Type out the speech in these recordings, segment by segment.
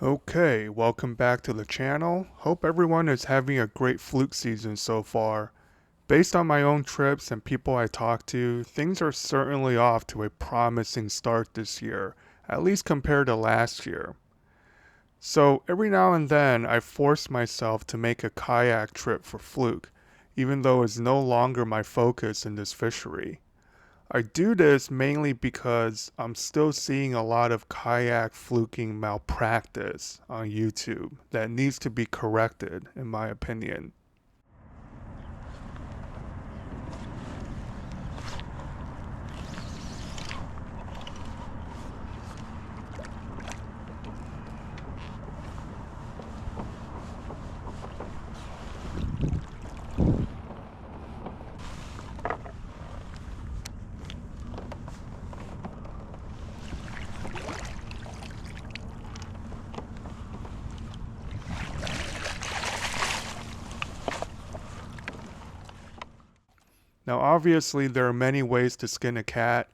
Okay, welcome back to the channel. Hope everyone is having a great fluke season so far. Based on my own trips and people I talk to, things are certainly off to a promising start this year, at least compared to last year. So every now and then I force myself to make a kayak trip for fluke, even though it's no longer my focus in this fishery. I do this mainly because I'm still seeing a lot of kayak fluking malpractice on YouTube that needs to be corrected, in my opinion. Now, obviously, there are many ways to skin a cat,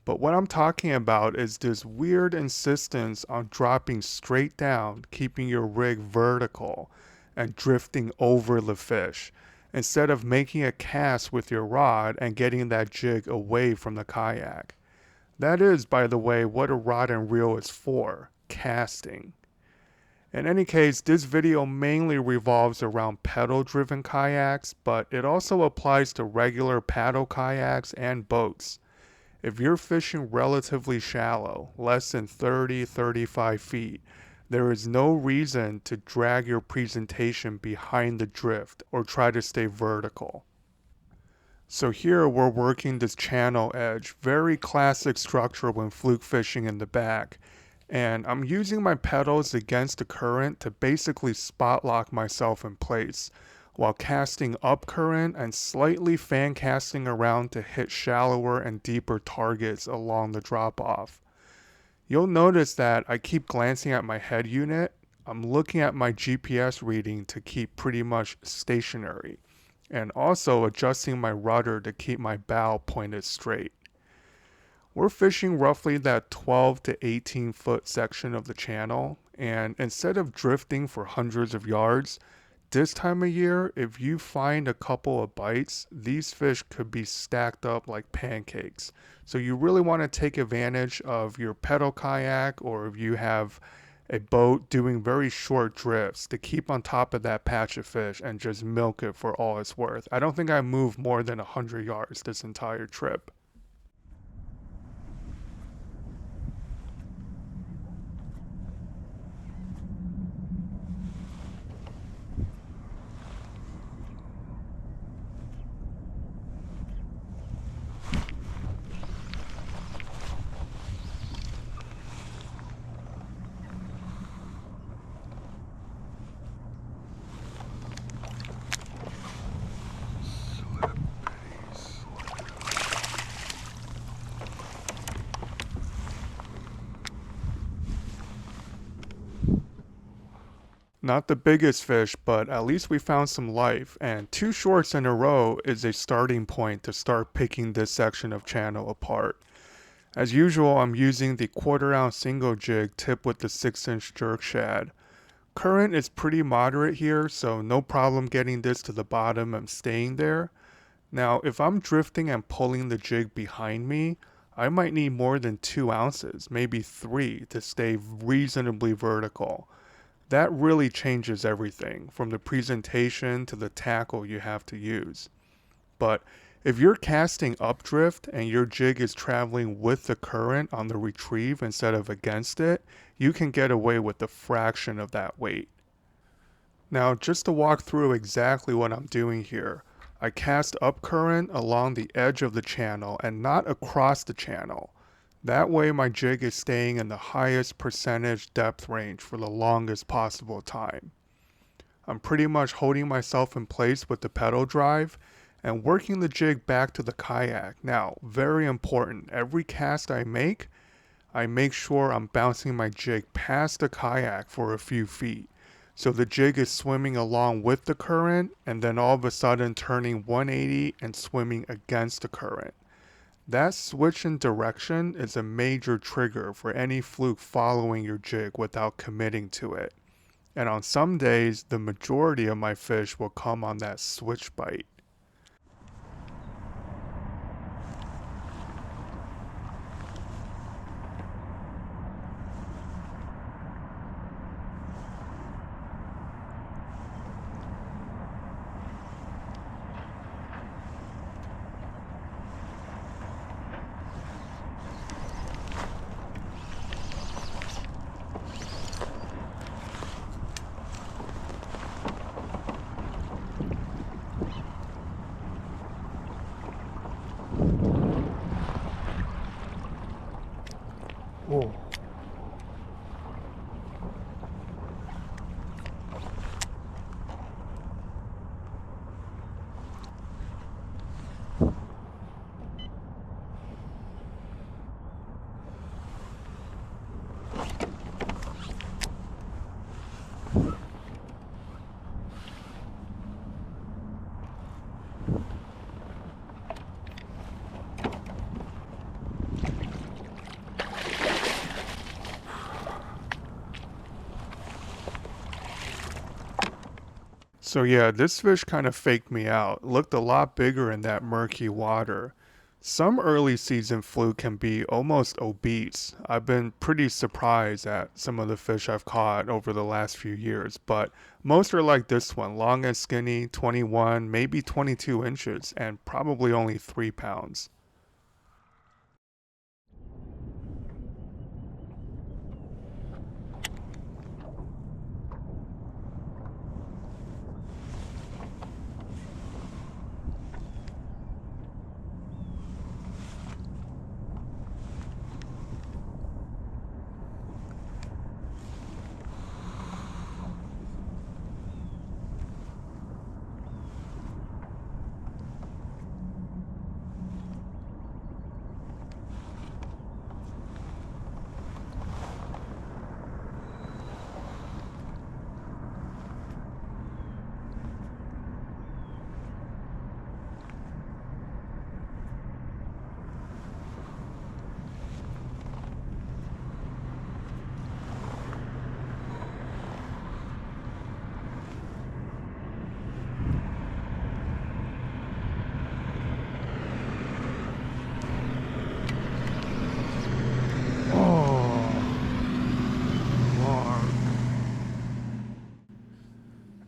but what I'm talking about is this weird insistence on dropping straight down, keeping your rig vertical, and drifting over the fish, instead of making a cast with your rod and getting that jig away from the kayak. That is, by the way, what a rod and reel is for, casting. In any case, this video mainly revolves around pedal-driven kayaks, but it also applies to regular paddle kayaks and boats. If you're fishing relatively shallow, less than 30-35 feet, there is no reason to drag your presentation behind the drift or try to stay vertical. So here we're working this channel edge, very classic structure when fluke fishing in the back. And I'm using my pedals against the current to basically spot lock myself in place, while casting up current and slightly fan casting around to hit shallower and deeper targets along the drop off. You'll notice that I keep glancing at my head unit. I'm looking at my GPS reading to keep pretty much stationary, and also adjusting my rudder to keep my bow pointed straight. We're fishing roughly that 12 to 18 foot section of the channel, and instead of drifting for hundreds of yards, this time of year, if you find a couple of bites, these fish could be stacked up like pancakes. So you really want to take advantage of your pedal kayak, or if you have a boat doing very short drifts, to keep on top of that patch of fish and just milk it for all it's worth. I don't think I moved more than 100 yards this entire trip. Not the biggest fish, but at least we found some life, and 2 shorts in a row is a starting point to start picking this section of channel apart. As usual, I'm using the 1/4 ounce single jig tipped with the 6-inch jerk shad. Current is pretty moderate here, so no problem getting this to the bottom and staying there. Now, if I'm drifting and pulling the jig behind me, I might need more than 2 ounces, maybe 3, to stay reasonably vertical. That really changes everything, from the presentation to the tackle you have to use. But if you're casting updrift and your jig is traveling with the current on the retrieve instead of against it, you can get away with a fraction of that weight. Now, just to walk through exactly what I'm doing here, I cast up current along the edge of the channel and not across the channel. That way my jig is staying in the highest percentage depth range for the longest possible time. I'm pretty much holding myself in place with the pedal drive and working the jig back to the kayak. Now, very important, every cast I make sure I'm bouncing my jig past the kayak for a few feet. So the jig is swimming along with the current and then all of a sudden turning 180 and swimming against the current. That switch in direction is a major trigger for any fluke following your jig without committing to it. And on some days, the majority of my fish will come on that switch bite. Whoa. So yeah, this fish kind of faked me out. Looked a lot bigger in that murky water. Some early season fluke can be almost obese. I've been pretty surprised at some of the fish I've caught over the last few years, but most are like this one, long and skinny, 21, maybe 22 inches, and probably only 3 pounds.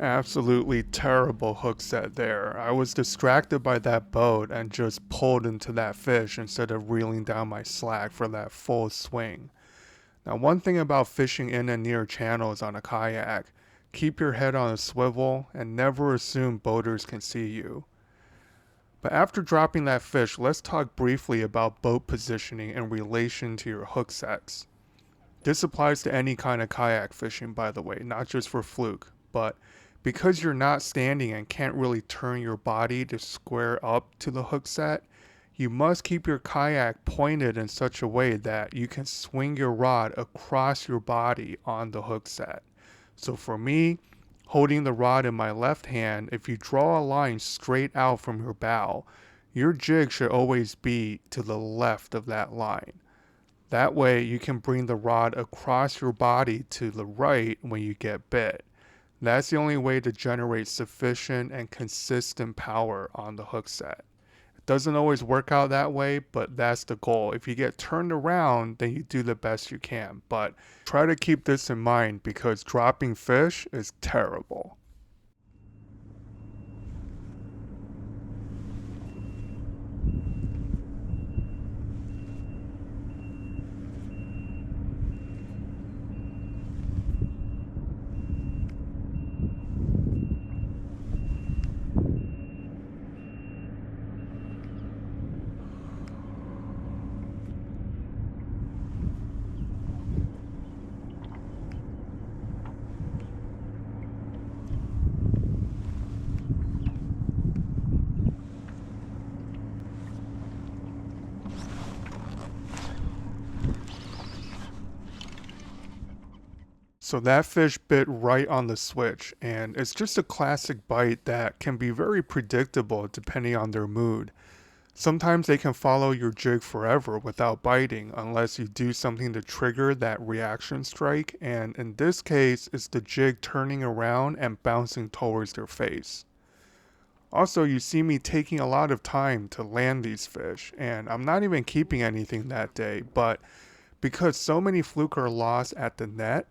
Absolutely terrible hook set there. I was distracted by that boat and just pulled into that fish instead of reeling down my slack for that full swing. Now, one thing about fishing in and near channels on a kayak, keep your head on a swivel and never assume boaters can see you. But after dropping that fish, let's talk briefly about boat positioning in relation to your hook sets. This applies to any kind of kayak fishing, by the way, not just for fluke, but because you're not standing and can't really turn your body to square up to the hook set, you must keep your kayak pointed in such a way that you can swing your rod across your body on the hook set. So for me, holding the rod in my left hand, if you draw a line straight out from your bow, your jig should always be to the left of that line. That way you can bring the rod across your body to the right when you get bit. That's the only way to generate sufficient and consistent power on the hook set. It doesn't always work out that way, but that's the goal. If you get turned around, then you do the best you can. But try to keep this in mind because dropping fish is terrible. So that fish bit right on the switch, and it's just a classic bite that can be very predictable depending on their mood. Sometimes they can follow your jig forever without biting unless you do something to trigger that reaction strike, and in this case it's the jig turning around and bouncing towards their face. Also, you see me taking a lot of time to land these fish, and I'm not even keeping anything that day, but because so many fluke are lost at the net,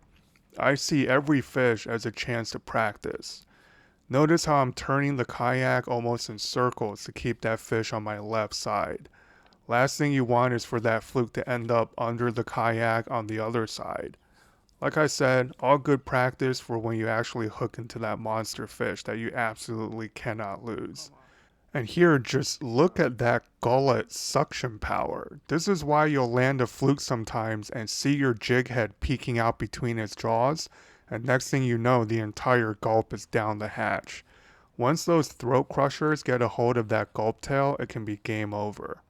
I see every fish as a chance to practice. Notice how I'm turning the kayak almost in circles to keep that fish on my left side. Last thing you want is for that fluke to end up under the kayak on the other side. Like I said, all good practice for when you actually hook into that monster fish that you absolutely cannot lose. And here, just look at that gullet suction power. This is why you'll land a fluke sometimes and see your jig head peeking out between its jaws, and next thing you know, the entire gulp is down the hatch. Once those throat crushers get a hold of that gulp tail, it can be game over.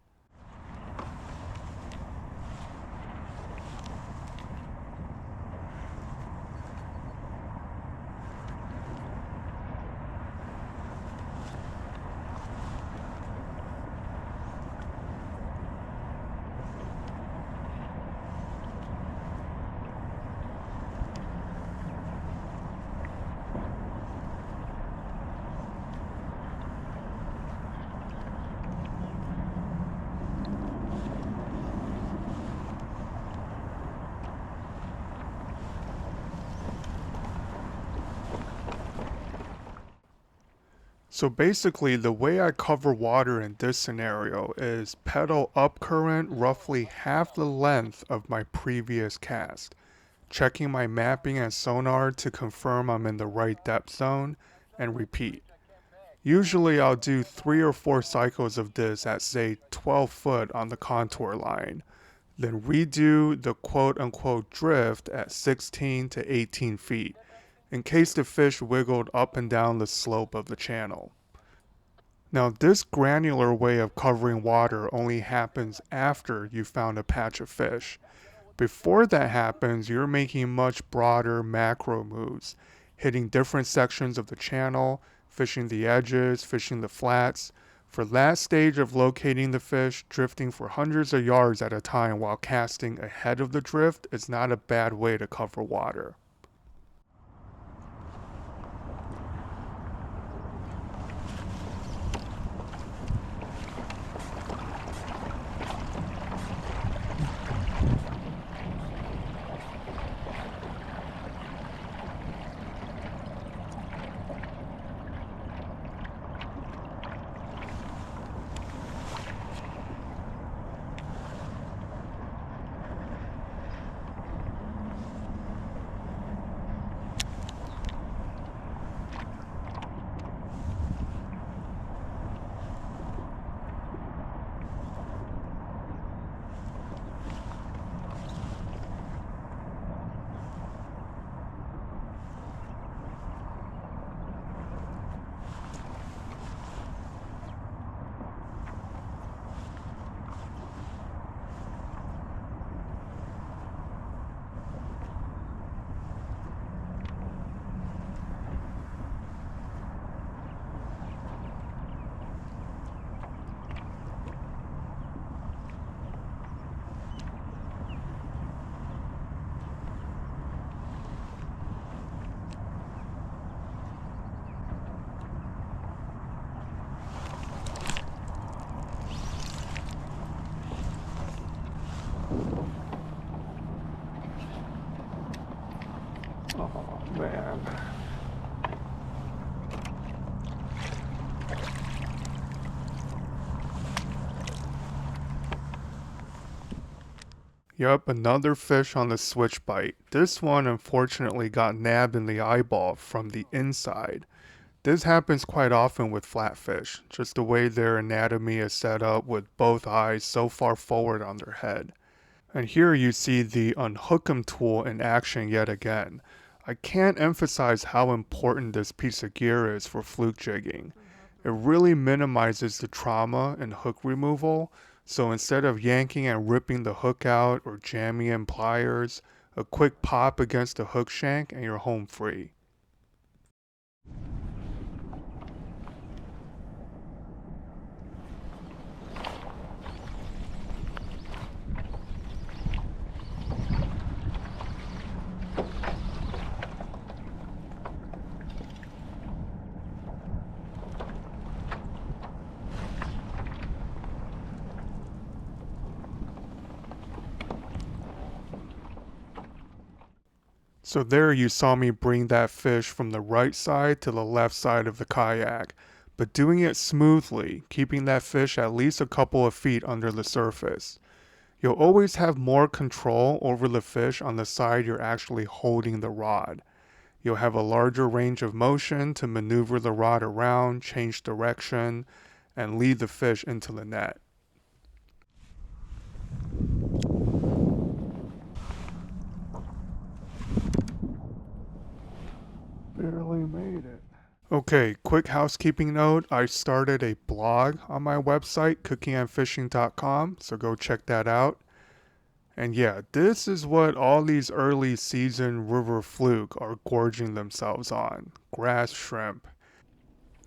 So basically, the way I cover water in this scenario is pedal up current roughly half the length of my previous cast, checking my mapping and sonar to confirm I'm in the right depth zone, and repeat. Usually I'll do 3 or 4 cycles of this at say 12 foot on the contour line, then redo the quote unquote drift at 16 to 18 feet in case the fish wiggled up and down the slope of the channel. Now, this granular way of covering water only happens after you found a patch of fish. Before that happens, you're making much broader macro moves, hitting different sections of the channel, fishing the edges, fishing the flats. For that stage of locating the fish, drifting for hundreds of yards at a time while casting ahead of the drift is not a bad way to cover water. Oh man. Yup, another fish on the switch bite. This one unfortunately got nabbed in the eyeball from the inside. This happens quite often with flatfish, just the way their anatomy is set up with both eyes so far forward on their head. And here you see the unhook 'em tool in action yet again. I can't emphasize how important this piece of gear is for fluke jigging. It really minimizes the trauma and hook removal, so instead of yanking and ripping the hook out or jamming in pliers, a quick pop against the hook shank and you're home free. So there you saw me bring that fish from the right side to the left side of the kayak, but doing it smoothly, keeping that fish at least a couple of feet under the surface. You'll always have more control over the fish on the side you're actually holding the rod. You'll have a larger range of motion to maneuver the rod around, change direction, and lead the fish into the net. Barely made it. Okay, quick housekeeping note. I started a blog on my website, cookingandfishing.com, so go check that out. And yeah, this is what all these early season river fluke are gorging themselves on. Grass shrimp.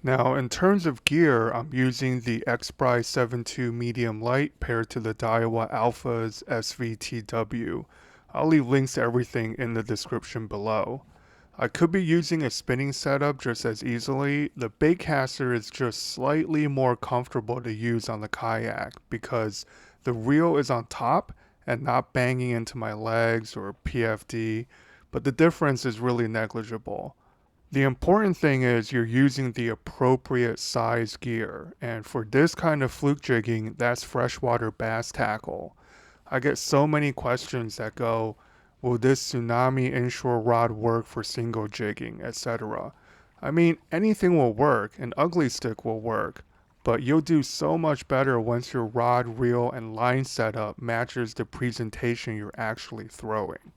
Now, in terms of gear, I'm using the X-Pry 7.2 medium light paired to the Daiwa Alpha's SVTW. I'll leave links to everything in the description below. I could be using a spinning setup just as easily. The baitcaster is just slightly more comfortable to use on the kayak because the reel is on top and not banging into my legs or PFD, but the difference is really negligible. The important thing is you're using the appropriate size gear, and for this kind of fluke jigging, that's freshwater bass tackle. I get so many questions that go, will this tsunami inshore rod work for single jigging, etc. I mean, anything will work, an ugly stick will work, but you'll do so much better once your rod, reel, and line setup matches the presentation you're actually throwing.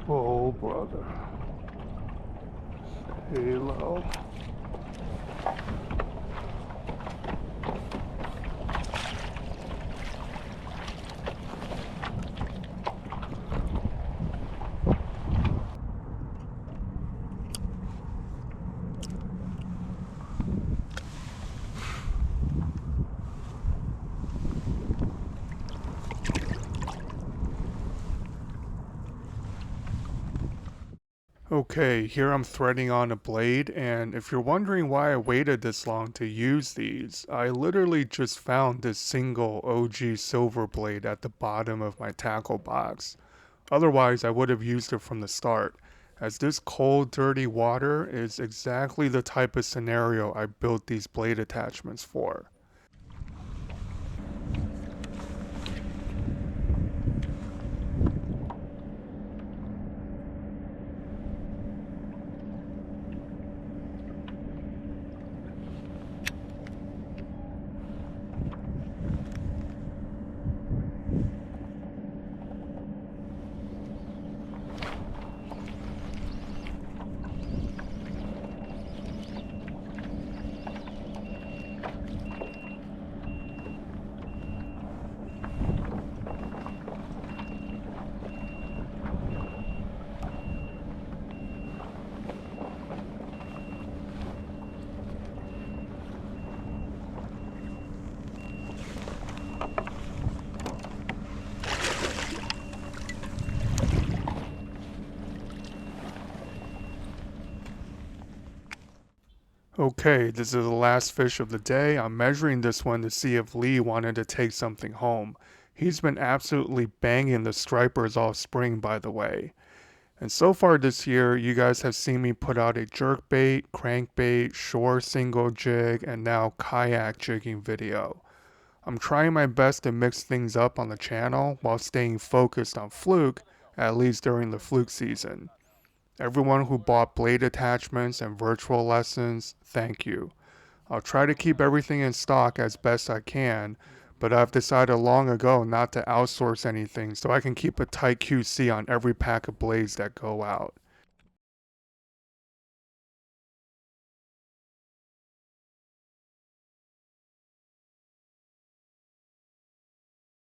Oh, brother. Stay low. Okay, here I'm threading on a blade, and if you're wondering why I waited this long to use these, I literally just found this single OG silver blade at the bottom of my tackle box. Otherwise, I would have used it from the start, as this cold, dirty water is exactly the type of scenario I built these blade attachments for. Okay, this is the last fish of the day. I'm measuring this one to see if Lee wanted to take something home. He's been absolutely banging the stripers all spring, by the way. And so far this year, you guys have seen me put out a jerkbait, crankbait, shore single jig, and now kayak jigging video. I'm trying my best to mix things up on the channel while staying focused on Fluke, at least during the Fluke season. Everyone who bought blade attachments and virtual lessons, thank you. I'll try to keep everything in stock as best I can, but I've decided long ago not to outsource anything so I can keep a tight QC on every pack of blades that go out.